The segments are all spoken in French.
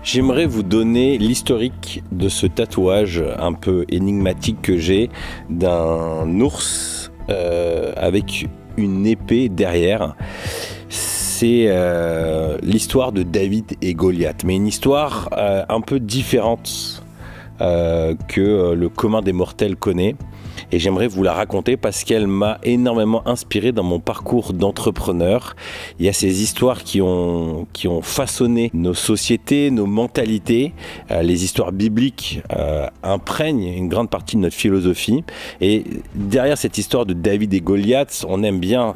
J'aimerais vous donner l'historique de ce tatouage un peu énigmatique que j'ai d'un ours avec une épée derrière. C'est l'histoire de David et Goliath, mais une histoire un peu différente que le commun des mortels connaît. Et j'aimerais vous la raconter parce qu'elle m'a énormément inspiré dans mon parcours d'entrepreneur. Il y a ces histoires qui ont façonné nos sociétés, nos mentalités. Les histoires bibliques imprègnent une grande partie de notre philosophie. Et derrière cette histoire de David et Goliath, on aime bien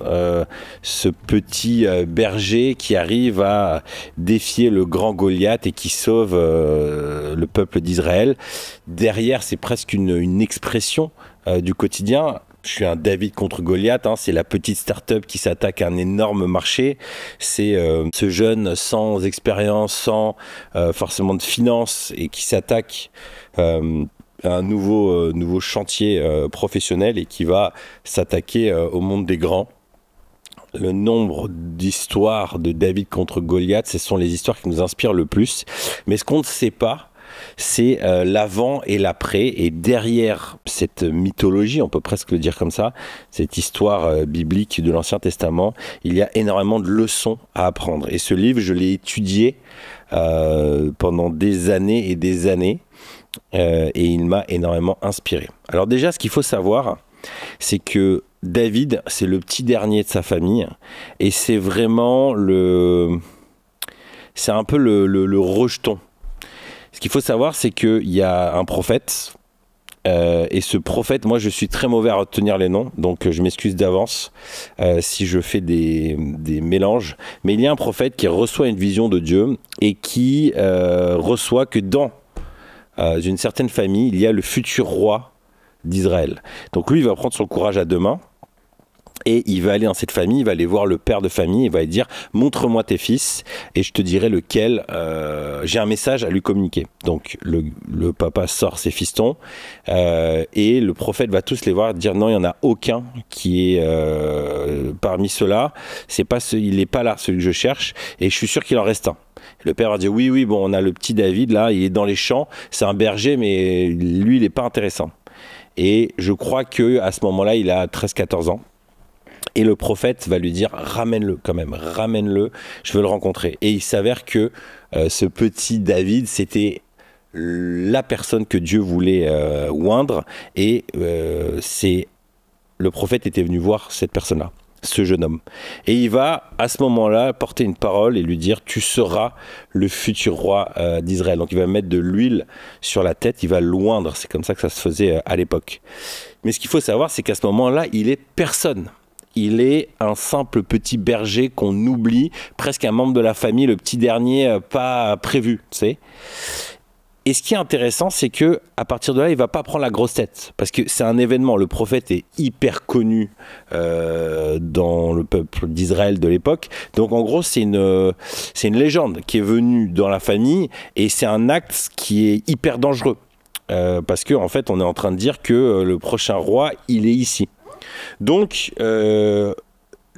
ce petit berger qui arrive à défier le grand Goliath et qui sauve le peuple d'Israël. Derrière, c'est presque une expression du quotidien. Je suis un David contre Goliath, hein, c'est la petite start-up qui s'attaque à un énorme marché. C'est ce jeune sans expérience, sans forcément de finances et qui s'attaque à un nouveau chantier professionnel et qui va s'attaquer au monde des grands. Le nombre d'histoires de David contre Goliath, ce sont les histoires qui nous inspirent le plus. Mais ce qu'on ne sait pas, c'est l'avant et l'après, et derrière cette mythologie, on peut presque le dire comme ça, cette histoire biblique de l'Ancien Testament, il y a énormément de leçons à apprendre. Et ce livre, je l'ai étudié pendant des années et des années, et il m'a énormément inspiré. Alors déjà, ce qu'il faut savoir, c'est que David, c'est le petit dernier de sa famille, et c'est vraiment c'est un peu le rejeton. Ce qu'il faut savoir, c'est qu'il y a un prophète, et ce prophète, moi je suis très mauvais à retenir les noms, donc je m'excuse d'avance si je fais des mélanges, mais il y a un prophète qui reçoit une vision de Dieu et qui reçoit que dans une certaine famille, il y a le futur roi d'Israël. Donc lui, il va prendre son courage à deux mains. Et il va aller dans cette famille, il va aller voir le père de famille, il va lui dire « Montre-moi tes fils et je te dirai lequel j'ai un message à lui communiquer. » Donc le papa sort ses fistons et le prophète va tous les voir dire « Non, il n'y en a aucun qui est parmi ceux-là, il n'est pas là, celui que je cherche, et je suis sûr qu'il en reste un. » Le père va dire « Oui, bon, on a le petit David là, il est dans les champs, c'est un berger, mais lui, il n'est pas intéressant. » Et je crois qu'à ce moment-là, il a 13-14 ans. Et le prophète va lui dire « Ramène-le quand même, ramène-le, je veux le rencontrer. » Et il s'avère que ce petit David, c'était la personne que Dieu voulait oindre. Et le prophète était venu voir cette personne-là, ce jeune homme. Et il va, à ce moment-là, porter une parole et lui dire « Tu seras le futur roi d'Israël. » Donc il va mettre de l'huile sur la tête, il va l'oindre. C'est comme ça que ça se faisait à l'époque. Mais ce qu'il faut savoir, c'est qu'à ce moment-là, il est personne. Il est un simple petit berger qu'on oublie, presque un membre de la famille, le petit dernier pas prévu, tu sais. Et ce qui est intéressant, c'est que à partir de là, il va pas prendre la grosse tête, parce que c'est un événement. Le prophète est hyper connu dans le peuple d'Israël de l'époque. Donc en gros, c'est une légende qui est venue dans la famille, et c'est un acte qui est hyper dangereux, parce que en fait, on est en train de dire que le prochain roi, il est ici. Donc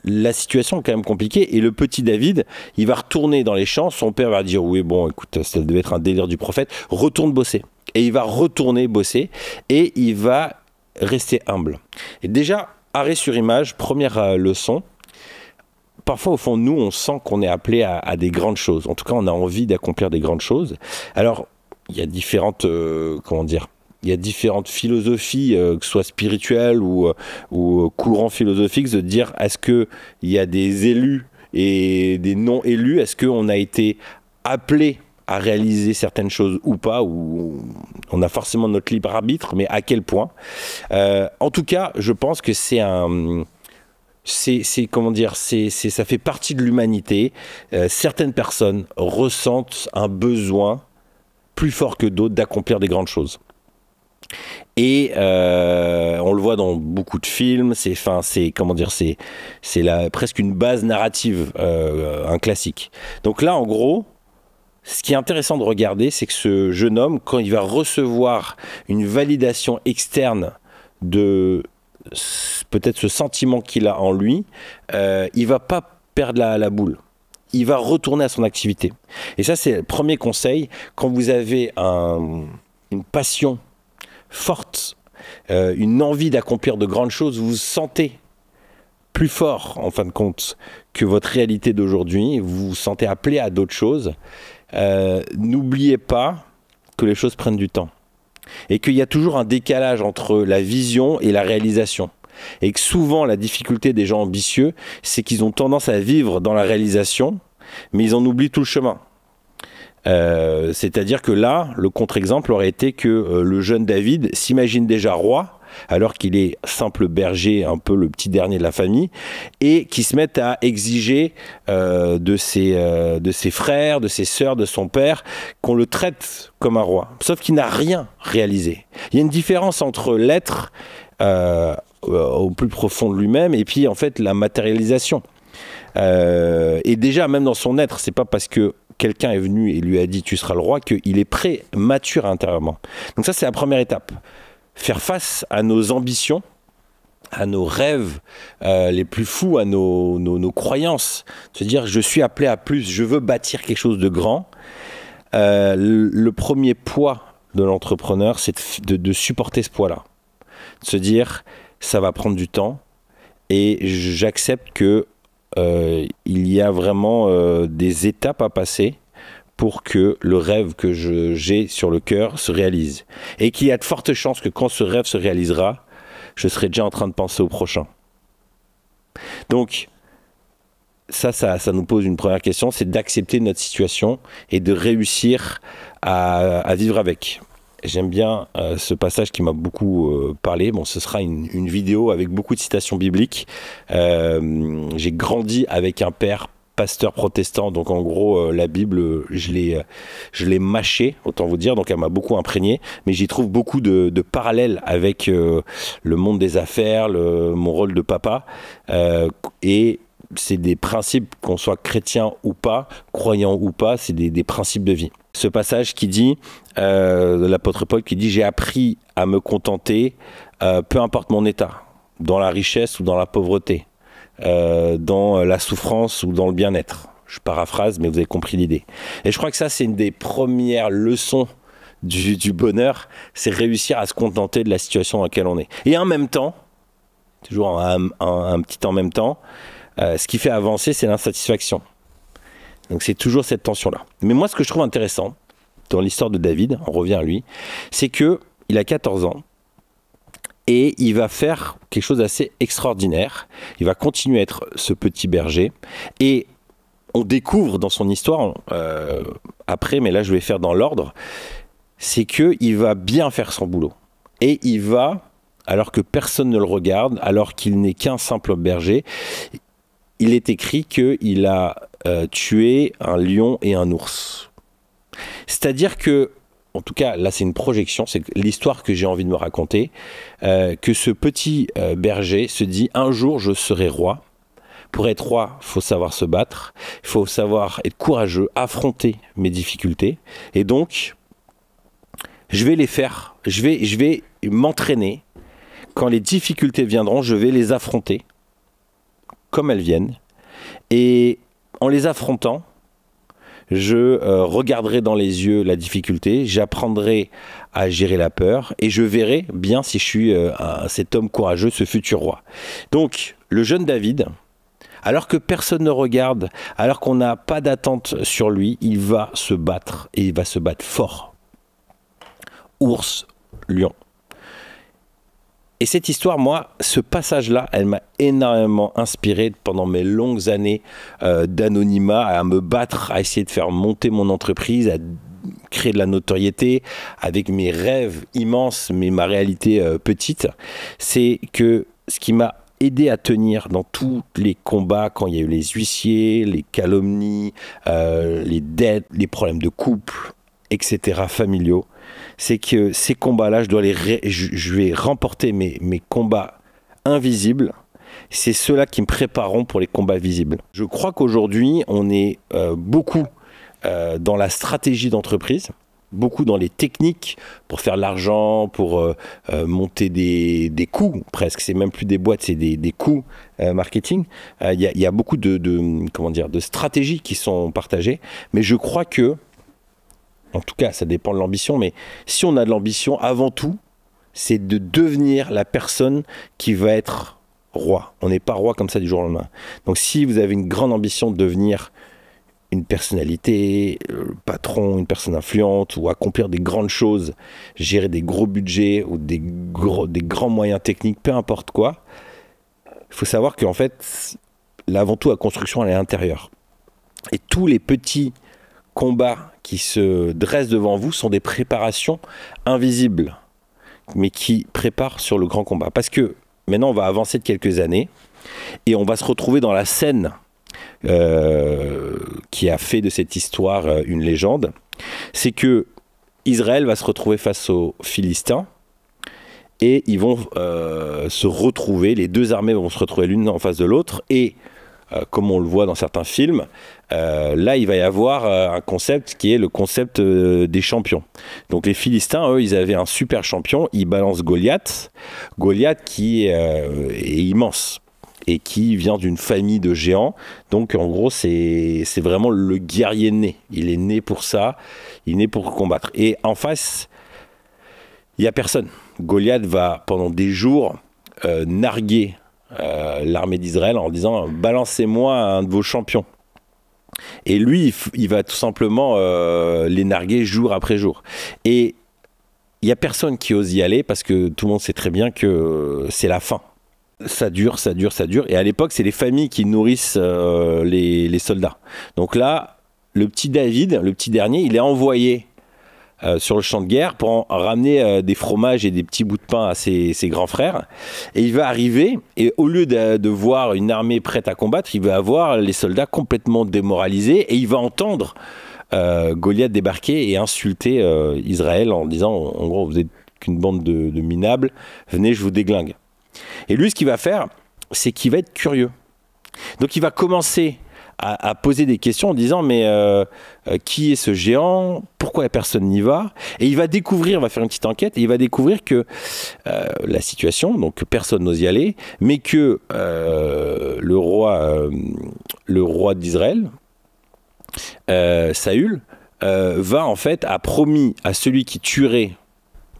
la situation est quand même compliquée, et le petit David, il va retourner dans les champs. Son père va dire oui, bon, écoute, ça devait être un délire du prophète, retourne bosser. Et il va retourner bosser et il va rester humble. Et déjà, arrêt sur image, première leçon. Parfois, au fond de nous, on sent qu'on est appelé à des grandes choses. En tout cas, on a envie d'accomplir des grandes choses. Alors, il y a différentes, comment dire, il y a différentes philosophies, que ce soit spirituelles ou courants philosophiques, de dire est-ce qu'il y a des élus et des non-élus, est-ce qu'on a été appelé à réaliser certaines choses ou pas, ou on a forcément notre libre arbitre, mais à quel point. En tout cas, je pense que comment dire, ça fait partie de l'humanité. Certaines personnes ressentent un besoin plus fort que d'autres d'accomplir des grandes choses. Et on le voit dans beaucoup de films, c'est presque une base narrative, un classique. Donc là, en gros, ce qui est intéressant de regarder, c'est que ce jeune homme, quand il va recevoir une validation externe de peut-être ce sentiment qu'il a en lui, il va pas perdre la boule. il va retourner à son activité. Et ça, c'est le premier conseil. Quand vous avez une passion forte, une envie d'accomplir de grandes choses, vous vous sentez plus fort, en fin de compte, que votre réalité d'aujourd'hui, vous vous sentez appelé à d'autres choses, n'oubliez pas que les choses prennent du temps. Et qu'il y a toujours un décalage entre la vision et la réalisation. Et que souvent, la difficulté des gens ambitieux, c'est qu'ils ont tendance à vivre dans la réalisation, mais ils en oublient tout le chemin. C'est-à-dire que là, le contre-exemple aurait été que le jeune David s'imagine déjà roi, alors qu'il est simple berger, un peu le petit dernier de la famille, et qui se met à exiger de ses frères, de ses sœurs, de son père, qu'on le traite comme un roi. Sauf qu'il n'a rien réalisé. Il y a une différence entre l'être au plus profond de lui-même et puis en fait la matérialisation. Et déjà, même dans son être, c'est pas parce que quelqu'un est venu et lui a dit tu seras le roi qu'il est prêt, mature intérieurement. Donc ça, c'est la première étape. Faire face à nos ambitions, à nos rêves les plus fous, à nos croyances. Se dire je suis appelé à plus, je veux bâtir quelque chose de grand. Le premier poids de l'entrepreneur, c'est de supporter ce poids-là. De se dire ça va prendre du temps et j'accepte que il y a vraiment des étapes à passer pour que le rêve que j'ai sur le cœur se réalise. Et qu'il y a de fortes chances que quand ce rêve se réalisera, je serai déjà en train de penser au prochain. Donc, ça nous pose une première question, c'est d'accepter notre situation et de réussir à vivre avec. J'aime bien ce passage qui m'a beaucoup parlé. Bon, ce sera une vidéo avec beaucoup de citations bibliques. J'ai grandi avec un père pasteur protestant, donc en gros la Bible je l'ai mâchée, autant vous dire, donc elle m'a beaucoup imprégné, mais j'y trouve beaucoup de parallèles avec le monde des affaires, mon rôle de papa, et c'est des principes, qu'on soit chrétien ou pas, croyant ou pas, c'est des principes de vie. Ce passage qui dit, de l'apôtre Paul qui dit « J'ai appris à me contenter, peu importe mon état, dans la richesse ou dans la pauvreté, dans la souffrance ou dans le bien-être. » Je paraphrase, mais vous avez compris l'idée. Et je crois que ça, c'est une des premières leçons du bonheur, c'est réussir à se contenter de la situation dans laquelle on est. Et en même temps, toujours un petit en même temps, ce qui fait avancer, c'est l'insatisfaction. Donc c'est toujours cette tension-là. Mais moi, ce que je trouve intéressant dans l'histoire de David, on revient à lui, c'est qu'il a 14 ans et il va faire quelque chose d'assez extraordinaire. Il va continuer à être ce petit berger. Et on découvre dans son histoire, après, mais là je vais faire dans l'ordre, c'est qu'il va bien faire son boulot. Et il va, alors que personne ne le regarde, alors qu'il n'est qu'un simple berger, il est écrit qu'il a tué un lion et un ours. C'est-à-dire que, en tout cas, là c'est une projection, c'est l'histoire que j'ai envie de me raconter, que ce petit berger se dit « Un jour je serai roi ». Pour être roi, il faut savoir se battre, il faut savoir être courageux, affronter mes difficultés. Et donc, je vais les faire, je vais m'entraîner. Quand les difficultés viendront, je vais les affronter comme elles viennent. Et en les affrontant, je regarderai dans les yeux la difficulté, j'apprendrai à gérer la peur et je verrai bien si je suis cet homme courageux, ce futur roi. Donc, le jeune David, alors que personne ne regarde, alors qu'on n'a pas d'attente sur lui, il va se battre et il va se battre fort. Ours, lion. Et cette histoire, moi, ce passage-là, elle m'a énormément inspiré pendant mes longues années d'anonymat, à me battre, à essayer de faire monter mon entreprise, à créer de la notoriété avec mes rêves immenses, mais ma réalité petite. C'est que ce qui m'a aidé à tenir dans tous les combats, quand il y a eu les huissiers, les calomnies, les dettes, les problèmes de couple, etc., familiaux, c'est que ces combats-là, je vais remporter mes combats invisibles. C'est ceux-là qui me prépareront pour les combats visibles. Je crois qu'aujourd'hui, on est beaucoup dans la stratégie d'entreprise. beaucoup dans les techniques pour faire de l'argent, pour monter des coûts, presque. C'est même plus des boîtes, c'est des coûts marketing. Y a beaucoup comment dire, de stratégies qui sont partagées. Mais je crois que, en tout cas, ça dépend de l'ambition, mais si on a de l'ambition, avant tout, c'est de devenir la personne qui va être roi. On n'est pas roi comme ça du jour au lendemain. Donc si vous avez une grande ambition de devenir une personnalité, patron, une personne influente, ou accomplir des grandes choses, gérer des gros budgets ou des grands moyens techniques, peu importe quoi, il faut savoir qu'en fait, là, avant tout, la construction, elle est intérieure. Et tous les petits combats qui se dressent devant vous sont des préparations invisibles, mais qui préparent sur le grand combat. Parce que maintenant, on va avancer de quelques années et on va se retrouver dans la scène qui a fait de cette histoire une légende. C'est que Israël va se retrouver face aux Philistins et ils vont se retrouver, les deux armées vont se retrouver l'une en face de l'autre et comme on le voit dans certains films, là il va y avoir un concept qui est le concept des champions. Donc les Philistins, eux, ils avaient un super champion, ils balancent Goliath. Goliath qui est immense et qui vient d'une famille de géants. Donc en gros, c'est vraiment le guerrier né. Il est né pour ça, il est né pour combattre. Et en face, il n'y a personne. Goliath va pendant des jours narguer l'armée d'Israël en disant « balancez-moi un de vos champions ». Et lui, il va tout simplement les narguer jour après jour. Et il n'y a personne qui ose y aller parce que tout le monde sait très bien que c'est la fin. Ça dure, ça dure, ça dure. Et à l'époque, c'est les familles qui nourrissent les soldats. Donc là, le petit David, le petit dernier, il est envoyé sur le champ de guerre pour ramener des fromages et des petits bouts de pain à ses grands frères. Et il va arriver, et au lieu de voir une armée prête à combattre, il va avoir les soldats complètement démoralisés, et il va entendre Goliath débarquer et insulter Israël en disant, en gros, vous êtes qu'une bande de minables, venez, je vous déglingue. Et lui, ce qu'il va faire, c'est qu'il va être curieux. Donc il va commencer à poser des questions en disant mais qui est ce géant, pourquoi personne n'y va, et il va découvrir, il va faire une petite enquête et il va découvrir que la situation, donc personne n'ose y aller, mais que le roi d'Israël, Saül, en fait a promis à celui qui tuerait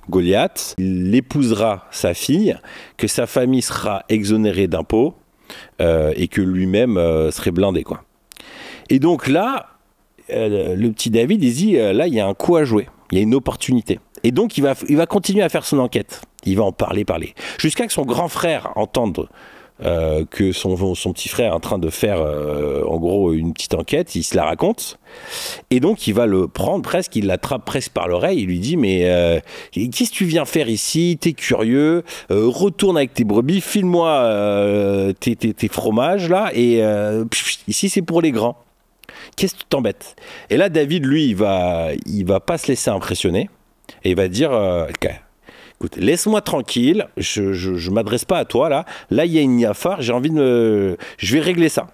Goliath, il épousera sa fille, que sa famille sera exonérée d'impôts et que lui-même serait blindé, quoi. Et donc là, le petit David, il se dit, là, il y a un coup à jouer, il y a une opportunité. Et donc, il va continuer à faire son enquête. Il va en parler. Jusqu'à que son grand frère entende que son petit frère est en train de faire, en gros, une petite enquête. Il se la raconte. Et donc, il va le prendre presque, il l'attrape presque par l'oreille. Il lui dit, mais qu'est-ce que tu viens faire ici? T'es curieux, retourne avec tes brebis, file-moi tes fromages, là. Et ici, c'est pour les grands. Qu'est-ce que tu t'embêtes? Et là, David, lui, il va pas se laisser impressionner et il va dire écoute, laisse-moi tranquille, je m'adresse pas à toi là. Là, il y a une niafar, j'ai envie de je vais régler ça.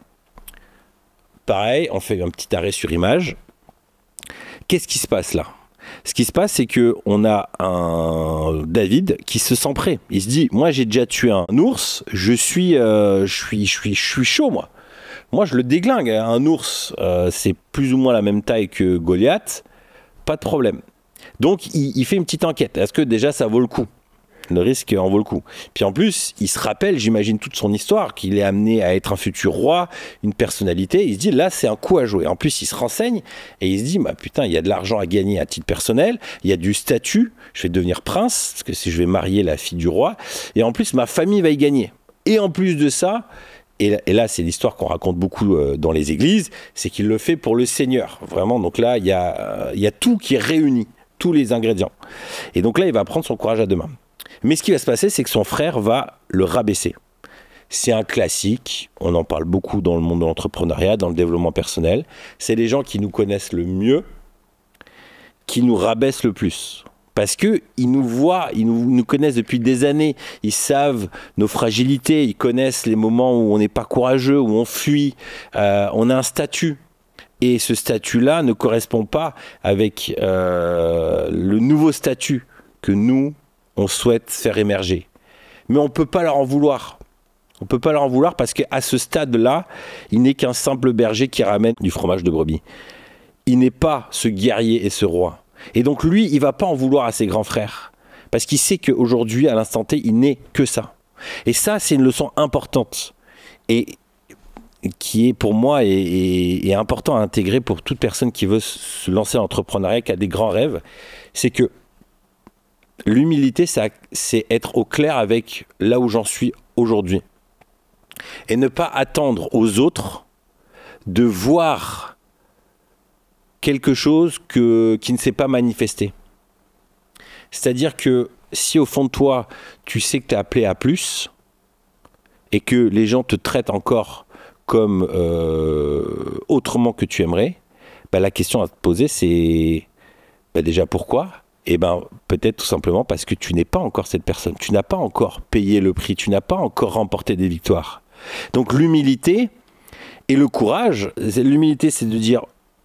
Pareil, on fait un petit arrêt sur image. Qu'est-ce qui se passe là? Ce qui se passe, c'est que on a un David qui se sent prêt. Il se dit, moi, j'ai déjà tué un ours, je suis chaud, moi. Moi, je le déglingue. Un ours, c'est plus ou moins la même taille que Goliath. Pas de problème. Donc, il fait une petite enquête. Est-ce que déjà, ça vaut le coup? Le risque en vaut le coup. Puis en plus, il se rappelle, j'imagine, toute son histoire, qu'il est amené à être un futur roi, une personnalité. Il se dit, là, c'est un coup à jouer. En plus, il se renseigne et il se dit, bah, putain, il y a de l'argent à gagner à titre personnel. Il y a du statut. Je vais devenir prince, parce que si je vais marier la fille du roi. Et en plus, ma famille va y gagner. Et en plus de ça... Et là, c'est l'histoire qu'on raconte beaucoup dans les églises, c'est qu'il le fait pour le Seigneur. Vraiment, donc là, il y a tout qui est réuni, tous les ingrédients. Et donc là, il va prendre son courage à deux mains. Mais ce qui va se passer, c'est que son frère va le rabaisser. C'est un classique, on en parle beaucoup dans le monde de l'entrepreneuriat, dans le développement personnel. C'est les gens qui nous connaissent le mieux, qui nous rabaissent le plus. Parce qu'ils nous voient, ils nous connaissent depuis des années, ils savent nos fragilités, ils connaissent les moments où on n'est pas courageux, où on fuit, on a un statut. Et ce statut-là ne correspond pas avec le nouveau statut que nous, on souhaite faire émerger. Mais on ne peut pas leur en vouloir. On ne peut pas leur en vouloir parce qu'à ce stade-là, il n'est qu'un simple berger qui ramène du fromage de brebis. Il n'est pas ce guerrier et ce roi. Et donc lui, il ne va pas en vouloir à ses grands frères. Parce qu'il sait qu'aujourd'hui, à l'instant T, il n'est que ça. Et ça, c'est une leçon importante. Et qui est pour moi est important à intégrer pour toute personne qui veut se lancer en entrepreneuriat, qui a des grands rêves. C'est que l'humilité, c'est être au clair avec là où j'en suis aujourd'hui. Et ne pas attendre aux autres de voir quelque chose qui ne s'est pas manifesté. C'est-à-dire que si au fond de toi, tu sais que tu es appelé à plus et que les gens te traitent encore comme autrement que tu aimerais, bah, la question à te poser, c'est déjà pourquoi? Et ben peut-être tout simplement parce que tu n'es pas encore cette personne. Tu n'as pas encore payé le prix, tu n'as pas encore remporté des victoires. Donc l'humilité et le courage, l'humilité c'est de dire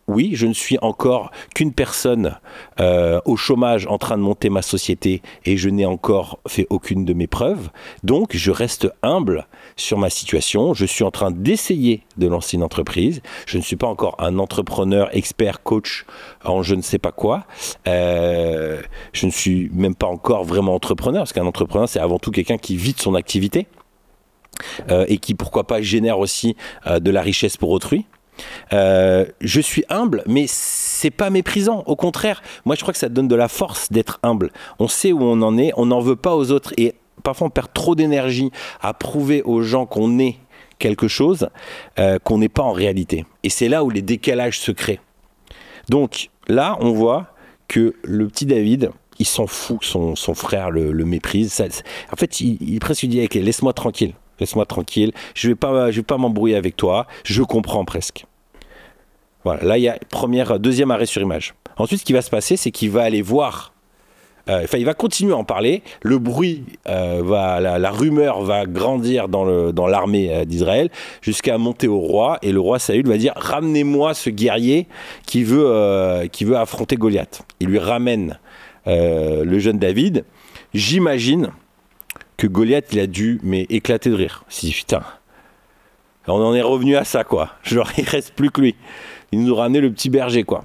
oui, je ne suis encore qu'une personne au chômage en train de monter ma société et je n'ai encore fait aucune de mes preuves. Donc, je reste humble sur ma situation. Je suis en train d'essayer de lancer une entreprise. Je ne suis pas encore un entrepreneur, expert, coach en je ne sais pas quoi. Je ne suis même pas encore vraiment entrepreneur parce qu'un entrepreneur, c'est avant tout quelqu'un qui vit de son activité et qui, pourquoi pas, génère aussi de la richesse pour autrui. Je suis humble, mais c'est pas méprisant. Au contraire, moi je crois que ça donne de la force d'être humble. On sait où on en est, on n'en veut pas aux autres et parfois on perd trop d'énergie à prouver aux gens qu'on est quelque chose qu'on n'est pas en réalité. Et c'est là où les décalages se créent. Donc là, on voit que le petit David, il s'en fout que son frère le méprise. En fait, il presque dit okay, laisse-moi tranquille. Laisse-moi tranquille, je vais pas m'embrouiller avec toi, je comprends presque. Voilà, là il y a deuxième arrêt sur image. Ensuite, ce qui va se passer, c'est qu'il va aller voir, il va continuer à en parler, le bruit, la rumeur va grandir dans l'armée d'Israël jusqu'à monter au roi, et le roi Saül va dire « Ramenez-moi ce guerrier qui veut affronter Goliath ». Il lui ramène le jeune David. J'imagine que Goliath, il a dû éclater de rire. Il s'est dit, putain, on en est revenu à ça, quoi. Genre, il reste plus que lui. Il nous a ramené le petit berger, quoi.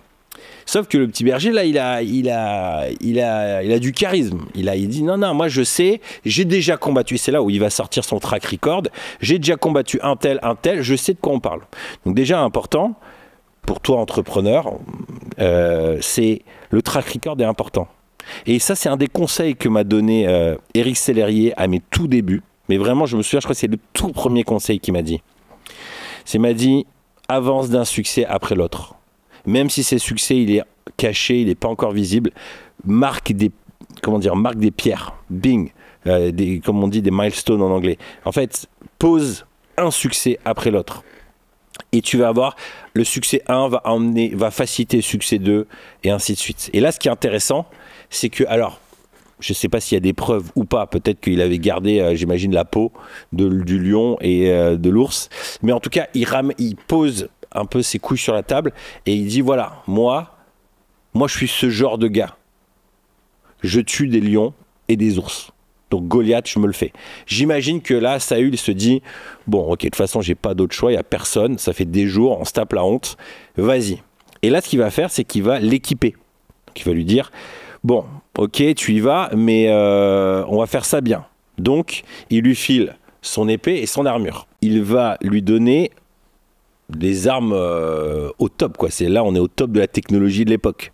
Sauf que le petit berger, là, il a du charisme. Il dit, non, moi, je sais, j'ai déjà combattu. C'est là où il va sortir son track record. J'ai déjà combattu un tel, je sais de quoi on parle. Donc, déjà, important, pour toi, entrepreneur, c'est le track record est important. Et ça, c'est un des conseils que m'a donné Éric Sellerier à mes tout débuts. Mais vraiment, je me souviens, je crois que c'est le tout premier conseil qu'il m'a dit. Il m'a dit, avance d'un succès après l'autre. Même si ce succès, il est caché, il n'est pas encore visible, marque des pierres. Bing. Comme on dit, des milestones en anglais. En fait, pose un succès après l'autre. Et tu vas voir, le succès 1 va faciliter le succès 2, et ainsi de suite. Et là, ce qui est intéressant, c'est que, alors, je ne sais pas s'il y a des preuves ou pas, peut-être qu'il avait gardé, j'imagine, la peau du lion et de l'ours, mais en tout cas, il pose un peu ses couilles sur la table et il dit, voilà, moi je suis ce genre de gars. Je tue des lions et des ours. Donc Goliath, je me le fais. J'imagine que là, Saül se dit, bon, ok, de toute façon, j'ai pas d'autre choix, il n'y a personne, ça fait des jours, on se tape la honte, vas-y. Et là, ce qu'il va faire, c'est qu'il va l'équiper. Donc il va lui dire, bon, ok, tu y vas, mais on va faire ça bien. Donc, il lui file son épée et son armure. Il va lui donner des armes au top, quoi. C'est là, on est au top de la technologie de l'époque.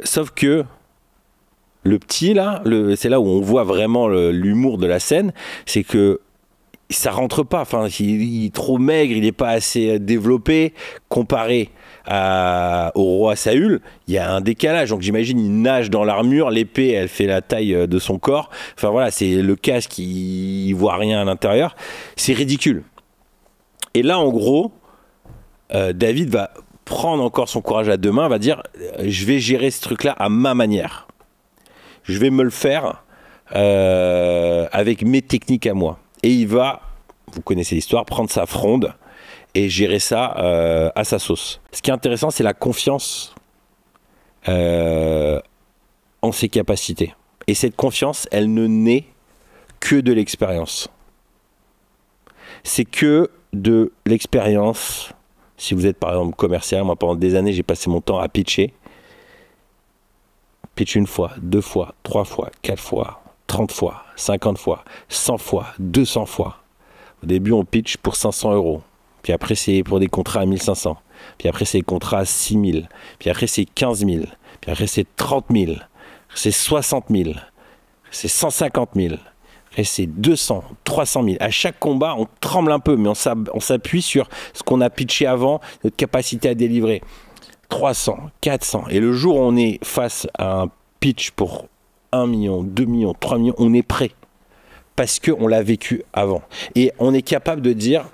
Sauf que le petit, là, c'est là où on voit vraiment l'humour de la scène, c'est que ça rentre pas. Enfin, il est trop maigre, il n'est pas assez développé comparé au roi Saül. Il y a un décalage. Donc j'imagine il nage dans l'armure, l'épée elle fait la taille de son corps. Enfin voilà, c'est le casque, il voit rien à l'intérieur. C'est ridicule. Et là en gros, David va prendre encore son courage à deux mains, va dire je vais gérer ce truc-là à ma manière. Je vais me le faire avec mes techniques à moi. Et il va, vous connaissez l'histoire, prendre sa fronde et gérer ça à sa sauce. Ce qui est intéressant, c'est la confiance en ses capacités. Et cette confiance, elle ne naît que de l'expérience. C'est que de l'expérience. Si vous êtes par exemple commercial, moi pendant des années, j'ai passé mon temps à pitcher. Pitch une fois, 2 fois, 3 fois, 4 fois, 30 fois, 50 fois, 100 fois, 200 fois. Au début, on pitch pour 500 €. Puis après, c'est pour des contrats à 1500. Puis après, c'est des contrats à 6000. Puis après, c'est 15 000. Puis après, c'est 30 000. C'est 60 000. C'est 150 000. Après, c'est 200, 300 000. À chaque combat, on tremble un peu, mais on s'appuie sur ce qu'on a pitché avant, notre capacité à délivrer. 300, 400. Et le jour où on est face à un pitch pour 1 million, 2 millions, 3 millions, on est prêt. Parce qu'on l'a vécu avant. Et on est capable de dire,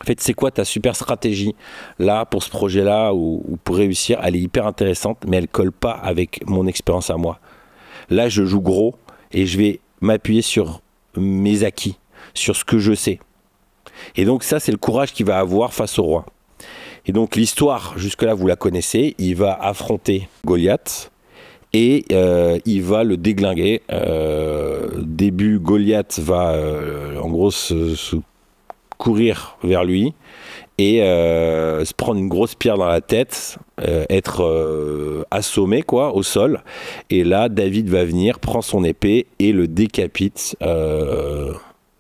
en fait, c'est quoi ta super stratégie là pour ce projet-là ou pour réussir? Elle est hyper intéressante, mais elle colle pas avec mon expérience à moi. Là, je joue gros et je vais m'appuyer sur mes acquis, sur ce que je sais. Et donc ça, c'est le courage qu'il va avoir face au roi. Et donc l'histoire, jusque-là, vous la connaissez. Il va affronter Goliath et il va le déglinguer. Début, Goliath va en gros se courir vers lui et se prendre une grosse pierre dans la tête, être assommé quoi, au sol. Et là, David va venir, prend son épée et le décapite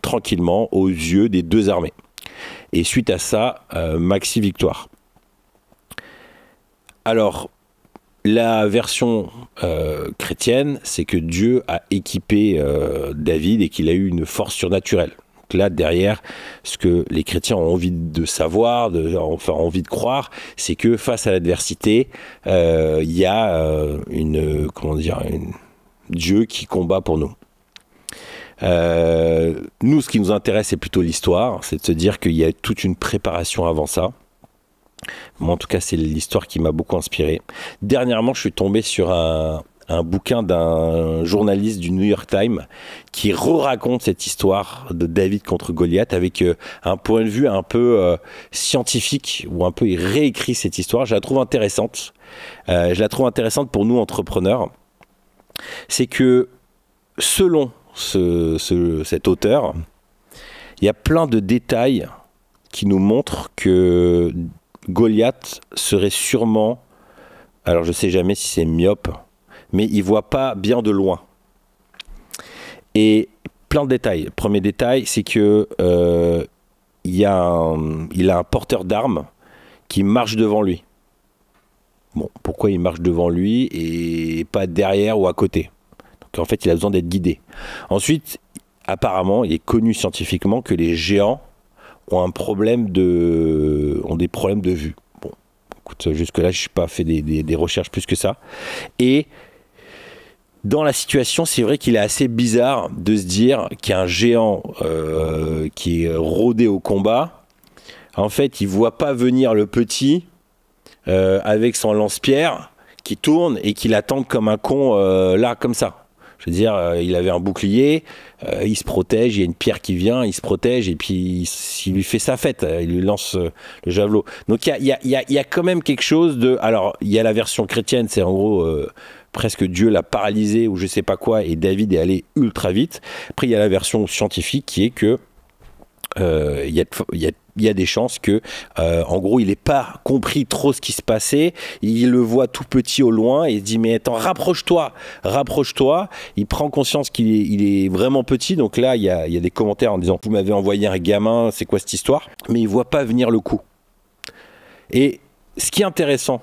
tranquillement aux yeux des 2 armées. Et suite à ça, maxi victoire. Alors, la version chrétienne, c'est que Dieu a équipé David et qu'il a eu une force surnaturelle. Donc là, derrière, ce que les chrétiens ont envie de savoir, enfin envie de croire, c'est que face à l'adversité, il y a Dieu qui combat pour nous. Nous, ce qui nous intéresse, c'est plutôt l'histoire, c'est de se dire qu'il y a toute une préparation avant ça. Moi, en tout cas, c'est l'histoire qui m'a beaucoup inspiré. Dernièrement, je suis tombé sur un bouquin d'un journaliste du New York Times qui raconte cette histoire de David contre Goliath avec un point de vue un peu scientifique, ou un peu il réécrit cette histoire. Je la trouve intéressante. Je la trouve intéressante pour nous, entrepreneurs. C'est que selon cet auteur, il y a plein de détails qui nous montrent que Goliath serait sûrement, alors je ne sais jamais si c'est myope, mais il ne voit pas bien de loin. Et plein de détails. Le premier détail, c'est que il a un porteur d'armes qui marche devant lui. Bon, pourquoi il marche devant lui et pas derrière ou à côté? Donc en fait, il a besoin d'être guidé. Ensuite, apparemment, il est connu scientifiquement que les géants ont des problèmes de vue. Bon, écoute, jusque-là, je n'ai pas fait des recherches plus que ça. Et dans la situation, c'est vrai qu'il est assez bizarre de se dire qu'il y a un géant qui est rodé au combat. En fait, il ne voit pas venir le petit avec son lance-pierre qui tourne et qui l'attend comme un con là, comme ça. Je veux dire, il avait un bouclier, il se protège, il y a une pierre qui vient, il se protège, et puis il lui fait sa fête, il lui lance le javelot. Donc il y a quand même quelque chose de... Alors, il y a la version chrétienne, c'est en gros presque Dieu l'a paralysé ou je sais pas quoi, et David est allé ultra vite. Après, il y a la version scientifique qui est que il y a des chances que, en gros, il n'ait pas compris trop ce qui se passait. Il le voit tout petit au loin et il se dit mais attends, rapproche-toi. Il prend conscience qu'il est vraiment petit. Donc là, il y a des commentaires en disant vous m'avez envoyé un gamin, c'est quoi cette histoire? Mais il voit pas venir le coup. Et ce qui est intéressant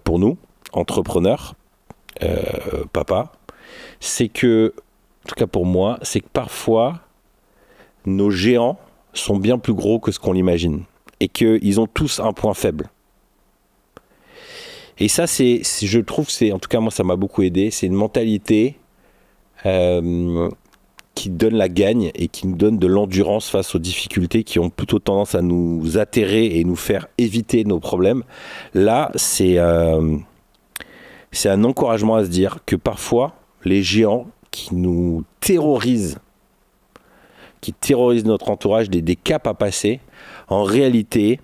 pour nous, entrepreneurs, papa, c'est que, en tout cas pour moi, c'est que parfois nos géants sont bien plus gros que ce qu'on l'imagine et qu'ils ont tous un point faible. Et ça, je trouve, en tout cas moi ça m'a beaucoup aidé, c'est une mentalité qui donne la gagne et qui nous donne de l'endurance face aux difficultés qui ont plutôt tendance à nous atterrer et nous faire éviter nos problèmes. Là, c'est un encouragement à se dire que parfois les géants qui nous terrorisent, qui terrorisent notre entourage, des caps à passer, En réalité,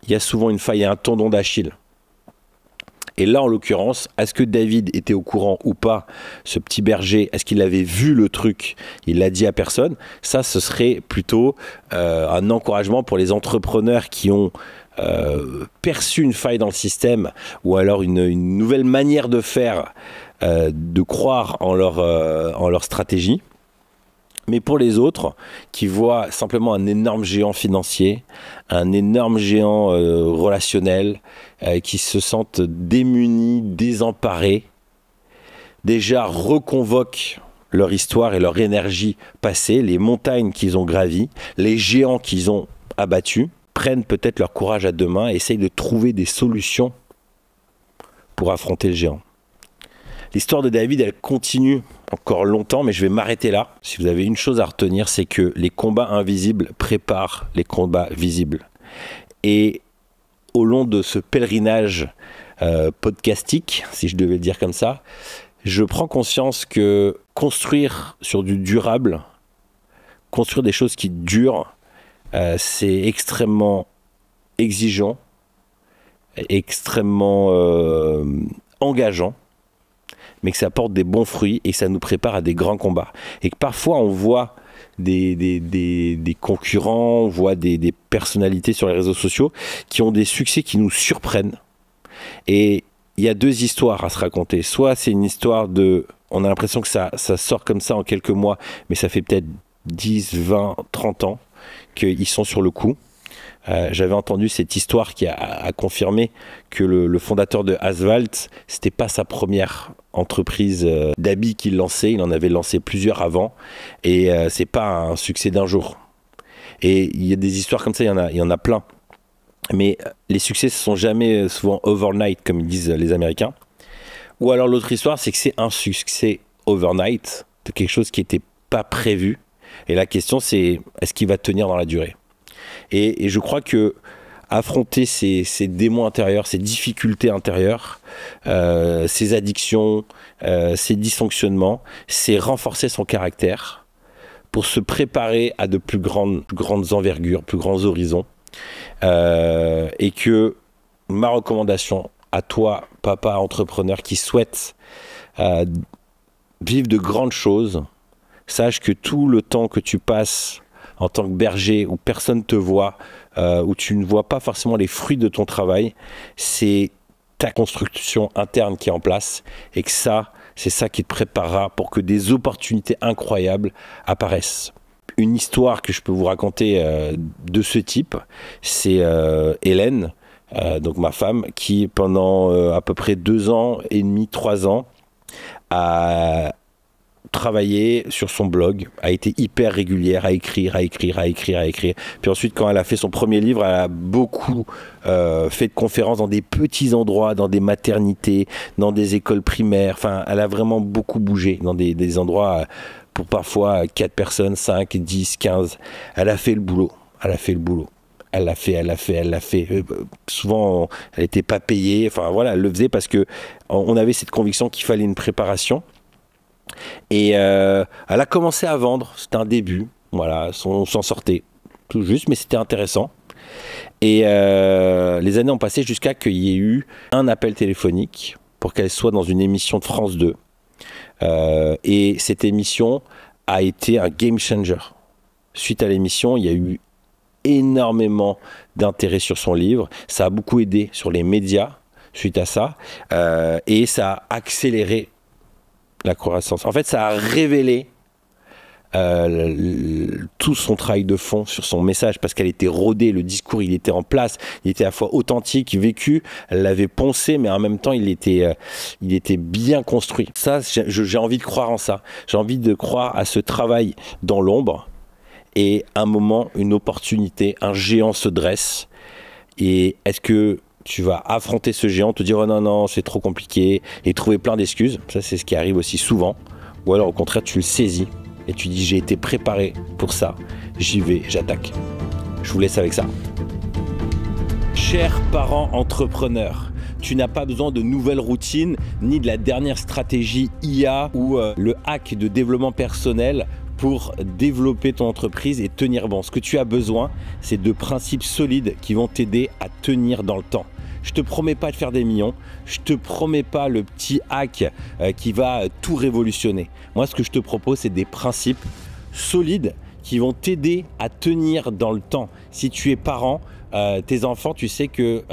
il y a souvent une faille, il y a un tendon d'Achille. Et là, en l'occurrence, est-ce que David était au courant ou pas, ce petit berger, est-ce qu'il avait vu le truc? Il l'a dit à personne. Ça, ce serait plutôt un encouragement pour les entrepreneurs qui ont perçu une faille dans le système ou alors une nouvelle manière de faire, de croire en leur stratégie. Mais pour les autres qui voient simplement un énorme géant financier, un énorme géant relationnel, qui se sentent démunis, désemparés, déjà reconvoquent leur histoire et leur énergie passée, les montagnes qu'ils ont gravies, les géants qu'ils ont abattus, prennent peut-être leur courage à deux mains et essayent de trouver des solutions pour affronter le géant. L'histoire de David, elle continue encore longtemps, mais je vais m'arrêter là. Si vous avez une chose à retenir, c'est que les combats invisibles préparent les combats visibles. Et au long de ce pèlerinage podcastique, si je devais le dire comme ça, je prends conscience que construire sur du durable, construire des choses qui durent, c'est extrêmement exigeant, extrêmement engageant, mais que ça apporte des bons fruits et que ça nous prépare à des grands combats. Et que parfois on voit des concurrents, on voit des personnalités sur les réseaux sociaux qui ont des succès qui nous surprennent. Et il y a deux histoires à se raconter. Soit c'est une histoire de... On a l'impression que ça sort comme ça en quelques mois, mais ça fait peut-être 10, 20, 30 ans qu'ils sont sur le coup. J'avais entendu cette histoire qui a confirmé que le fondateur de Asphalt, c'était pas sa première entreprise d'habits qu'il lançait, il en avait lancé plusieurs avant, et c'est pas un succès d'un jour. Et il y a des histoires comme ça, il y en a plein. Mais les succès ne sont jamais souvent overnight, comme ils disent les Américains. Ou alors l'autre histoire, c'est que c'est un succès overnight, de quelque chose qui n'était pas prévu. Et la question, c'est est-ce qu'il va tenir dans la durée? Et je crois que affronter ces démons intérieurs, ces difficultés intérieures, ces addictions, ces dysfonctionnements, c'est renforcer son caractère pour se préparer à de plus grandes envergures, plus grands horizons. Et que ma recommandation à toi, papa entrepreneur qui souhaite vivre de grandes choses, sache que tout le temps que tu passes en tant que berger, où personne ne te voit, où tu ne vois pas forcément les fruits de ton travail, c'est ta construction interne qui est en place, et que ça, c'est ça qui te préparera pour que des opportunités incroyables apparaissent. Une histoire que je peux vous raconter de ce type, c'est Hélène, donc ma femme, qui pendant à peu près 2 ans et demi, 3 ans, a travaillé sur son blog, a été hyper régulière à écrire. Puis ensuite, quand elle a fait son premier livre, elle a beaucoup fait de conférences dans des petits endroits, dans des maternités, dans des écoles primaires. Enfin, elle a vraiment beaucoup bougé dans des endroits pour parfois 4 personnes, 5, 10, 15. Elle a fait le boulot. Elle l'a fait. Souvent, elle n'était pas payée. Enfin, voilà, elle le faisait parce que on avait cette conviction qu'il fallait une préparation. Et elle a commencé à vendre, c'était un début, voilà, on s'en sortait tout juste, mais c'était intéressant. Et les années ont passé jusqu'à qu'il y ait eu un appel téléphonique pour qu'elle soit dans une émission de France 2. Et cette émission a été un game changer. Suite à l'émission, il y a eu énormément d'intérêt sur son livre, ça a beaucoup aidé sur les médias suite à ça, et ça a accéléré la croissance. En fait, ça a révélé tout son travail de fond sur son message, parce qu'elle était rodée, le discours il était en place, il était à la fois authentique, vécu, elle l'avait poncé, mais en même temps il était bien construit. Ça, j'ai envie de croire en ça. J'ai envie de croire à ce travail dans l'ombre, et à un moment, une opportunité, un géant se dresse. Et est-ce que tu vas affronter ce géant, te dire oh non, c'est trop compliqué, et trouver plein d'excuses? Ça, c'est ce qui arrive aussi souvent. Ou alors au contraire, tu le saisis et tu dis j'ai été préparé pour ça, j'y vais, j'attaque. Je vous laisse avec ça. Chers parents entrepreneurs, tu n'as pas besoin de nouvelles routines ni de la dernière stratégie IA ou le hack de développement personnel pour développer ton entreprise et tenir bon. Ce que tu as besoin, c'est de principes solides qui vont t'aider à tenir dans le temps. Je te promets pas de faire des millions, je te promets pas le petit hack qui va tout révolutionner. Moi, ce que je te propose, c'est des principes solides qui vont t'aider à tenir dans le temps. Si tu es parent, tes enfants, tu sais que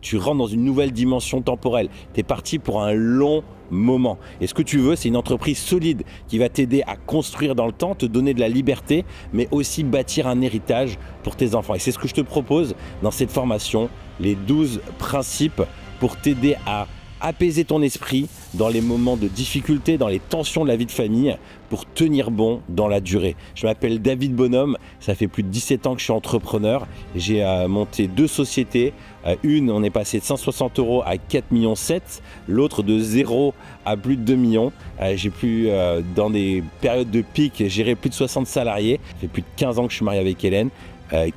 tu rentres dans une nouvelle dimension temporelle. Tu es parti pour un long moment. Et ce que tu veux, c'est une entreprise solide qui va t'aider à construire dans le temps, te donner de la liberté, mais aussi bâtir un héritage pour tes enfants. Et c'est ce que je te propose dans cette formation, les 12 principes pour t'aider à apaiser ton esprit dans les moments de difficulté, dans les tensions de la vie de famille, pour tenir bon dans la durée. Je m'appelle David Bonhomme, ça fait plus de 17 ans que je suis entrepreneur. J'ai monté 2 sociétés. Une, on est passé de 160 € à 4,7 millions. L'autre de 0 à plus de 2 millions. J'ai plus, dans des périodes de pic, géré plus de 60 salariés. Ça fait plus de 15 ans que je suis marié avec Hélène.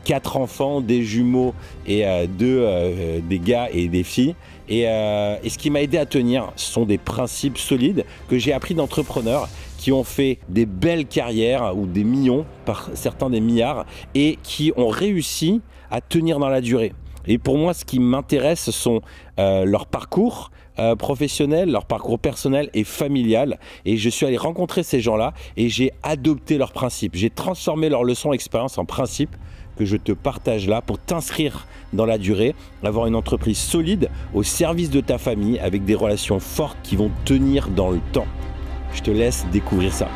4 enfants, des jumeaux et des gars et des filles. Et ce qui m'a aidé à tenir, ce sont des principes solides que j'ai appris d'entrepreneurs qui ont fait des belles carrières ou des millions, par certains des milliards, et qui ont réussi à tenir dans la durée. Et pour moi, ce qui m'intéresse, ce sont leur parcours professionnel, leur parcours personnel et familial. Et je suis allé rencontrer ces gens-là et j'ai adopté leurs principes. J'ai transformé leurs leçons d'expérience en principes que je te partage là pour t'inscrire dans la durée, avoir une entreprise solide au service de ta famille avec des relations fortes qui vont tenir dans le temps. Je te laisse découvrir ça.